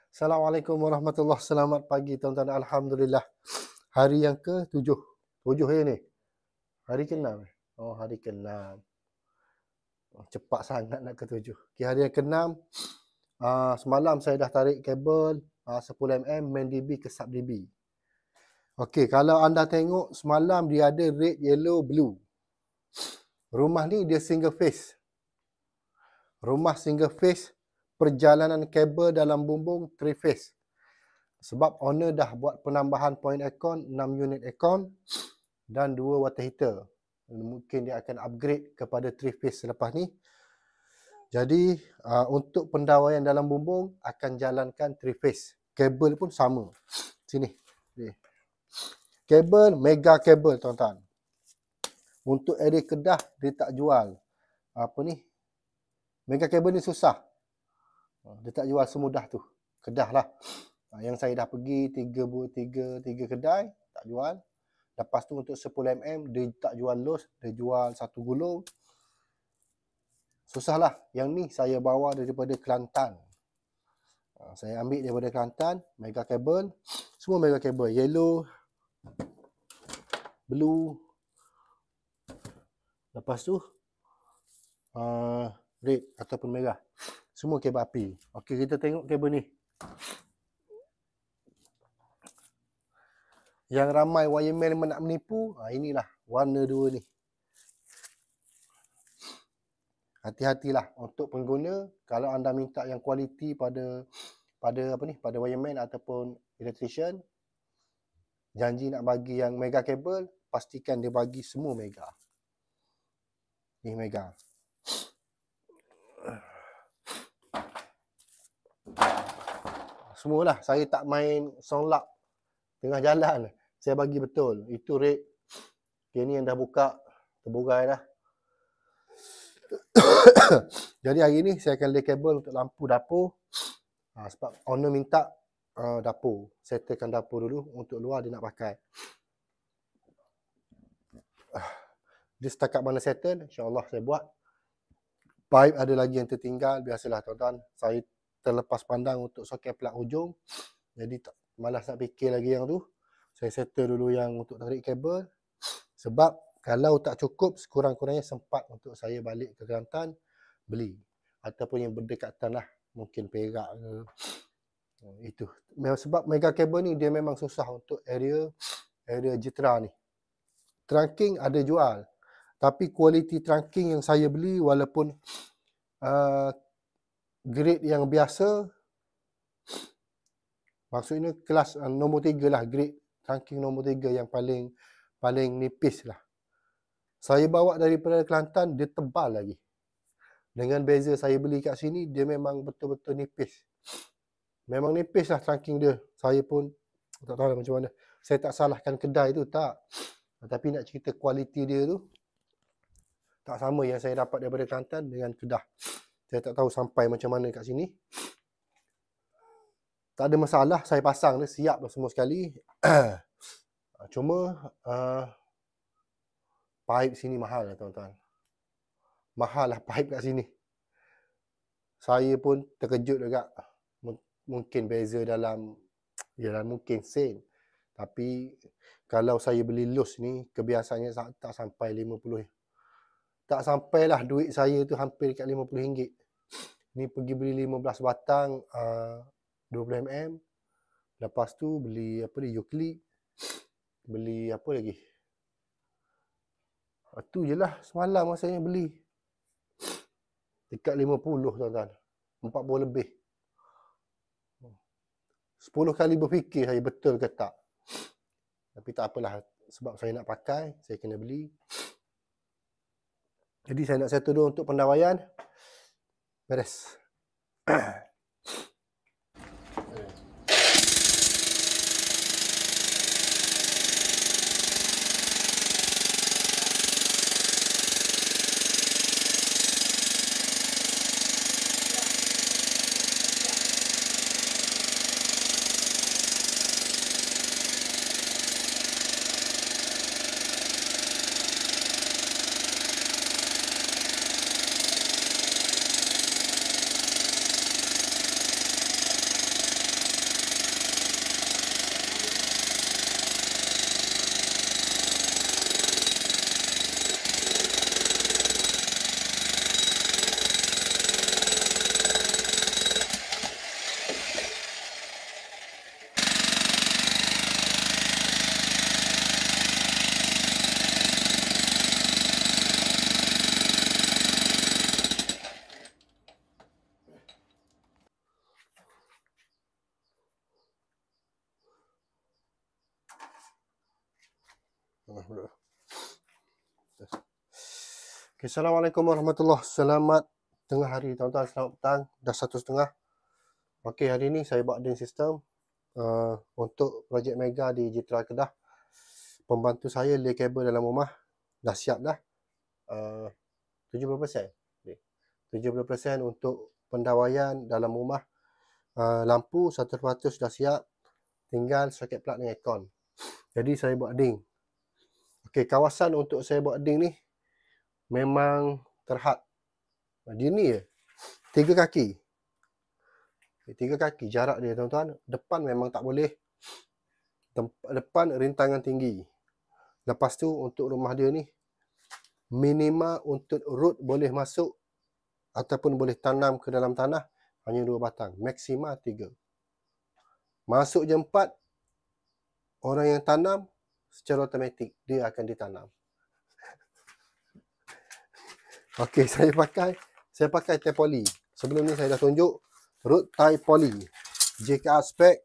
Assalamualaikum warahmatullahi. Selamat pagi tuan-tuan. Alhamdulillah. Hari yang ke-7. 7 ya ni. Hari ke-6. Oh, hari ke-6. Oh, cepat sangat nak ke-7. Okay, hari yang ke-6. Semalam saya dah tarik kabel 10mm main DB ke sub DB. Okey, kalau anda tengok semalam dia ada red, yellow, blue. Rumah ni dia single phase. Rumah single phase, perjalanan kabel dalam bumbung 3 phase. Sebab owner dah buat penambahan point aircon 6 unit aircon dan 2 water heater. Mungkin dia akan upgrade kepada 3 phase selepas ni. Jadi untuk pendawaian dalam bumbung akan jalankan 3 phase. Kabel pun sama. Sini. Kabel mega kabel tuan-tuan. Untuk area Kedah dia tak jual mega kabel ni susah. Dia tak jual semudah tu. Kedah lah. Yang saya dah pergi 3 kedai tak jual. Lepas tu untuk 10mm dia tak jual los, dia jual satu gulung. Susahlah. Yang ni saya bawa daripada Kelantan. Saya ambil daripada Kelantan, mega kabel. Semua mega kabel, yellow, blue. Lepas tu red ataupun merah. Semua kabel api. Okey, kita tengok kabel ni. Yang ramai wireman nak menipu, inilah warna 2 ni. Hati-hatilah untuk pengguna kalau anda minta yang kualiti pada wireman ataupun electrician, janji nak bagi yang mega kabel, pastikan dia bagi semua mega. Ni mega. Semualah, saya tak main sound lock tengah jalan. Saya bagi betul. Itu red. Okay, ni yang dah buka, terburai dah. Jadi hari ni saya akan lay kabel untuk lampu dapur. Sebab owner minta dapur. Settlekan dapur dulu. Untuk luar dia nak pakai. Dia setakat mana settle, insyaAllah saya buat. Pipe ada lagi yang tertinggal. Biasalah tuan-tuan, saya terlepas pandang untuk soket plug hujung. Jadi malas nak fikir lagi yang tu. Saya settle dulu yang untuk tarik kabel. Sebab kalau tak cukup, sekurang-kurangnya sempat untuk saya balik ke Kelantan beli. Ataupun yang berdekatan lah. Mungkin Perak ke. Itu. Sebab mega kabel ni dia memang susah untuk area Jitra ni. Trunking ada jual. Tapi kualiti trunking yang saya beli walaupun grade yang biasa, maksudnya kelas nombor 3 lah, grade trunking nombor 3 yang paling nipis lah. Saya bawa daripada Kelantan, dia tebal lagi. Dengan beza saya beli kat sini, dia memang betul-betul nipis. Memang nipis lah trunking dia. Saya pun tak tahu lah macam mana. Saya tak salahkan kedai tu, tak. Tapi nak cerita kualiti dia tu, tak sama yang saya dapat daripada Kelantan dengan Kedah. Saya tak tahu sampai macam mana kat sini. Tak ada masalah, saya pasang dia, siap dah semua sekali. Cuma pipe sini mahal lah tuan-tuan. Mahal lah pipe kat sini. Saya pun terkejut juga. Mungkin beza dalam, mungkin sen. Tapi kalau saya beli los ni, kebiasaannya tak sampai 50. Tak sampailah duit saya tu hampir dekat RM50. Ni pergi beli 15 batang 20mm. Lepas tu beli Euclid. Beli apa lagi? Tu je lah semalam rasanya beli. Dekat 50 tuan-tuan. 40 lebih. 10 kali berfikir saya betul ke tak. Tapi tak apalah. Sebab saya nak pakai, saya kena beli. Jadi saya nak settle dulu untuk pendawaian. Beres. Okay, Assalamualaikum warahmatullahi. Selamat tengah hari tuan-tuan, selamat petang. Dah 1:30. Okey, hari ni saya buat DIN sistem untuk projek Mega di Jitra Kedah. Pembantu saya lay kabel dalam rumah dah siap dah. 70%. 70% untuk pendawaian dalam rumah. Lampu 100% dah siap. Tinggal soket plug dengan aircon. Jadi saya buat DIN. Okey, kawasan untuk saya buat DIN ni memang terhad. Dia ni je. 3 kaki. 3 kaki jarak dia tuan-tuan. Depan memang tak boleh. Depan rintangan tinggi. Lepas tu untuk rumah dia ni minima untuk root boleh masuk ataupun boleh tanam ke dalam tanah hanya 2 batang. Maksima 3. Masuk je 4. Orang yang tanam secara automatik dia akan ditanam. Okey, saya pakai tie poly. Sebelum ni saya dah tunjuk root tie poly. JKR spec.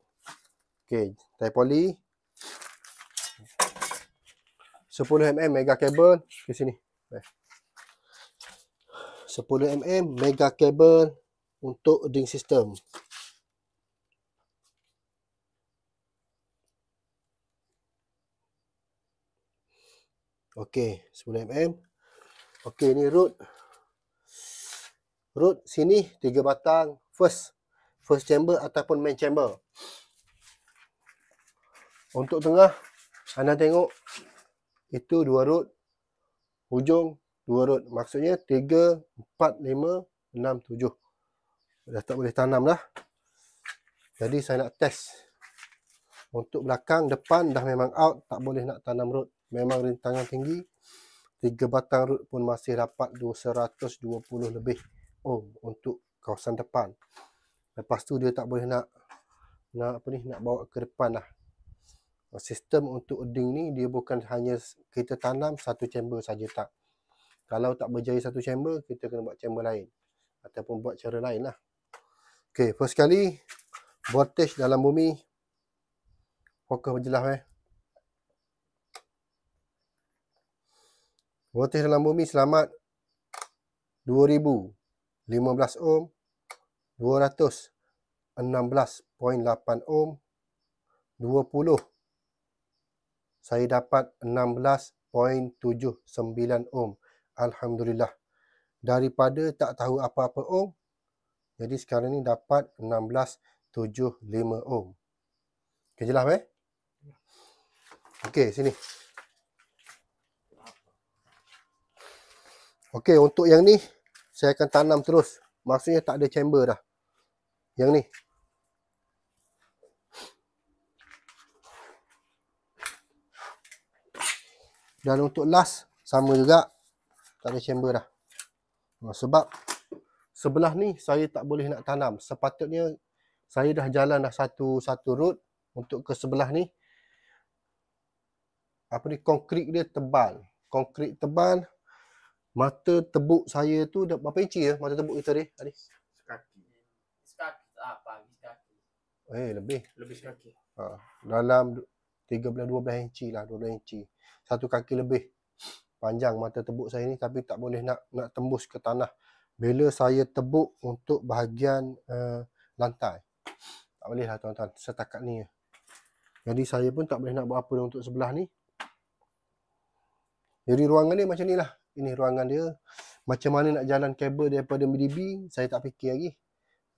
Okey, tie poly. 10mm mega kabel ke sini. 10mm mega kabel untuk DIN sistem. Okey, 10mm. Okey, ni root. Root sini 3 batang first chamber ataupun main chamber. Untuk tengah anda tengok itu 2 root. Hujung 2 root. Maksudnya 3, 4, 5, 6, 7. Dah tak boleh tanam dah. Jadi saya nak test. Untuk belakang, depan dah memang out. Tak boleh nak tanam root. Memang rintangan tinggi. 3 batang root pun masih dapat 120 lebih ohm untuk kawasan depan. Lepas tu dia tak boleh nak bawa ke depan lah. Sistem untuk DIN ni dia bukan hanya kita tanam satu chamber saja, tak. Kalau tak berjaya satu chamber, kita kena buat chamber lain ataupun buat cara lain lah. Okey, first kali voltage dalam bumi. Fokus berjelas Voltage dalam bumi selamat 2015 ohm, 216.8 ohm, 20 saya dapat 16.79 ohm. Alhamdulillah. Daripada tak tahu apa-apa ohm, jadi sekarang ni dapat 16.75 ohm. Okey, jelas Okey, sini. Okey, untuk yang ni saya akan tanam terus. Maksudnya tak ada chamber dah. Yang ni. Dan untuk last sama juga, tak ada chamber dah. Sebab sebelah ni saya tak boleh nak tanam. Sepatutnya saya dah jalan dah satu root. Untuk ke sebelah ni, konkrit dia tebal. Konkrit tebal. Mata tebuk saya tu berapa inci ya mata tebuk kita ni? Sekaki apa? Sekaki. Lebih sekaki. Dalam 13-12 inci lah, 12 inci. 1 kaki lebih panjang mata tebuk saya ni, tapi tak boleh nak tembus ke tanah bila saya tebuk untuk bahagian lantai. Tak boleh lah tuan-tuan, setakat ni. Jadi saya pun tak boleh nak buat apa untuk sebelah ni. Jadi ruangan dia macam ni lah. Ini ruangan dia. Macam mana nak jalan kabel daripada MDB, saya tak fikir lagi.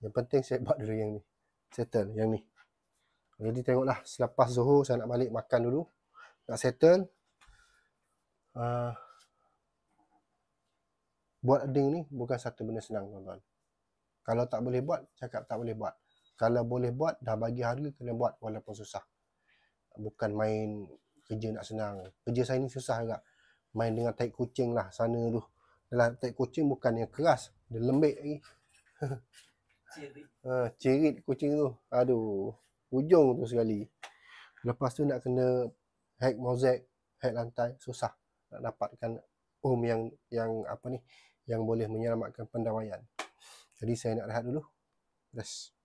Yang penting saya buat dulu yang ni. Settle yang ni. Jadi tengoklah, selepas Zuhur saya nak balik makan dulu. Nak settle. Buat DIN ni bukan satu benda senang tuan-tuan. Kalau tak boleh buat, cakap tak boleh buat. Kalau boleh buat, dah bagi harga, kena buat walaupun susah. Bukan main kerja nak senang. Kerja saya ni susah juga. Main dengan taik kucing lah sana tu. Dalam taik kucing bukan yang keras. Dia lembik lagi. Cirit kucing tu. Aduh. Hujung tu sekali. Lepas tu nak kena hack mozaik, hack lantai. Susah nak dapatkan ohm yang boleh menyelamatkan pendawaian. Jadi saya nak rehat dulu. Rest.